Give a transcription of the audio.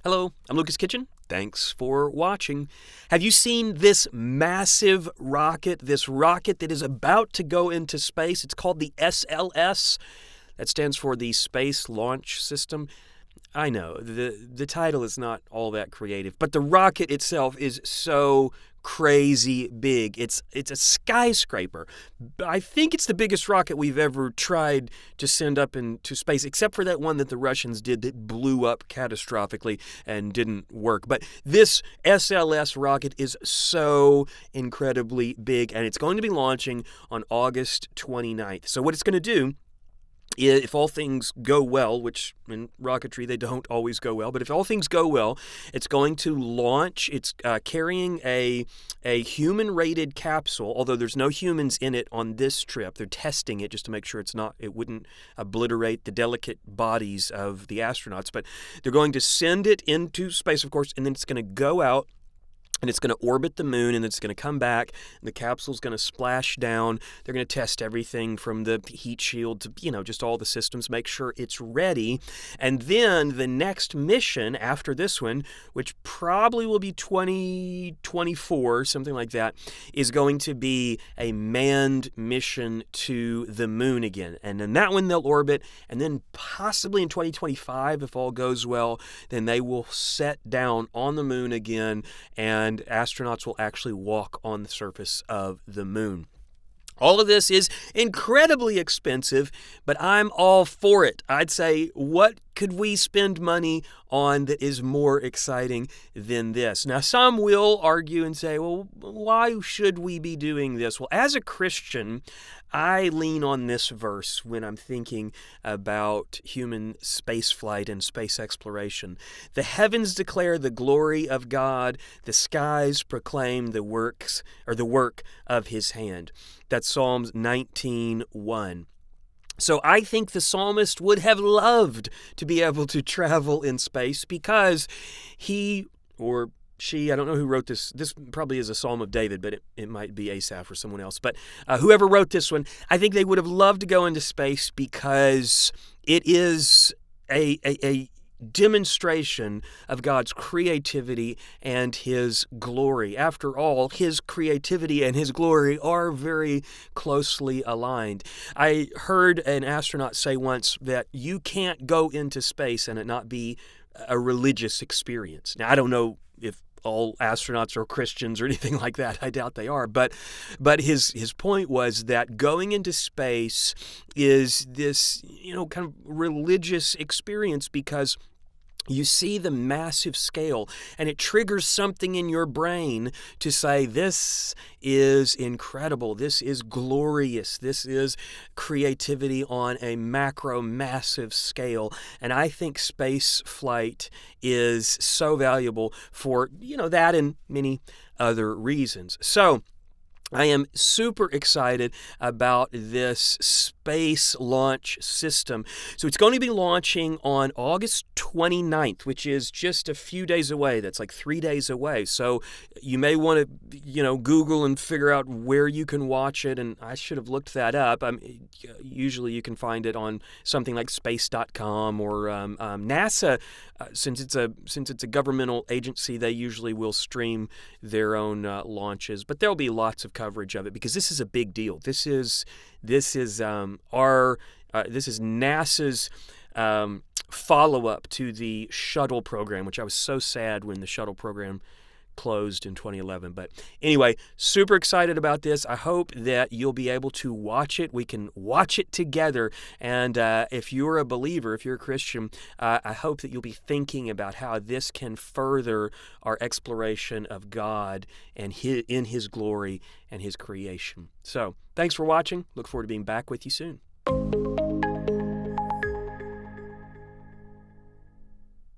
Hello, I'm Lucas Kitchen. Thanks for watching. Have you seen this massive rocket, this rocket that is about to go into space? It's called the SLS. That stands for the Space Launch System. I know, the title is not all that creative, but the rocket itself is so crazy big. It's a skyscraper. I think it's the biggest rocket we've ever tried to send up into space, except for that one that the Russians did that blew up catastrophically and didn't work. But this SLS rocket is so incredibly big, and it's going to be launching on August 29th. So what it's going to do, if all things go well, which in rocketry they don't always go well, but if all things go well, it's going to launch. It's carrying a human-rated capsule, although there's no humans in it on this trip. They're testing it just to make sure it wouldn't obliterate the delicate bodies of the astronauts. But they're going to send it into space, of course, and then it's going to go out. And it's going to orbit the moon, and it's going to come back, and the capsule's going to splash down. They're going to test everything from the heat shield to, just all the systems, make sure it's ready. And then the next mission after this one, which probably will be 2024, something like that, is going to be a manned mission to the moon again. And then that one they'll orbit, and then possibly in 2025, if all goes well, then they will set down on the moon again, and astronauts will actually walk on the surface of the moon. All of this is incredibly expensive, but I'm all for it. I'd say, what could we spend money on that is more exciting than this? Now, some will argue and say, well, why should we be doing this? Well, as a Christian, I lean on this verse when I'm thinking about human spaceflight and space exploration. The heavens declare the glory of God, the skies proclaim the work of his hand. That's Psalms 19:1. So I think the psalmist would have loved to be able to travel in space because he or she, I don't know who wrote this. This probably is a Psalm of David, but it might be Asaph or someone else. But whoever wrote this one, I think they would have loved to go into space because it is a demonstration of God's creativity and his glory. After all, his creativity and his glory are very closely aligned. I heard an astronaut say once that you can't go into space and it not be a religious experience. Now, I don't know if all astronauts are Christians or anything like that. I doubt they are. But his point was that going into space is this, kind of religious experience because you see the massive scale, and it triggers something in your brain to say, this is incredible, this is glorious, this is creativity on a massive scale. And I think space flight is so valuable for, that and many other reasons. So I am super excited about this space launch system. So it's going to be launching on August 29th, which is just a few days away. That's like 3 days away. So you may want to, Google and figure out where you can watch it. And I should have looked that up. Usually you can find it on something like space.com or NASA. Since it's a governmental agency, they usually will stream their own launches. But there'll be lots of coverage of it because this is a big deal. This is NASA's follow-up to the shuttle program, which I was so sad when the shuttle program closed in 2011. But anyway, super excited about this. I hope that you'll be able to watch it. We can watch it together. And if you're a believer, if you're a Christian, I hope that you'll be thinking about how this can further our exploration of God and in his glory and his creation. So thanks for watching. Look forward to being back with you soon.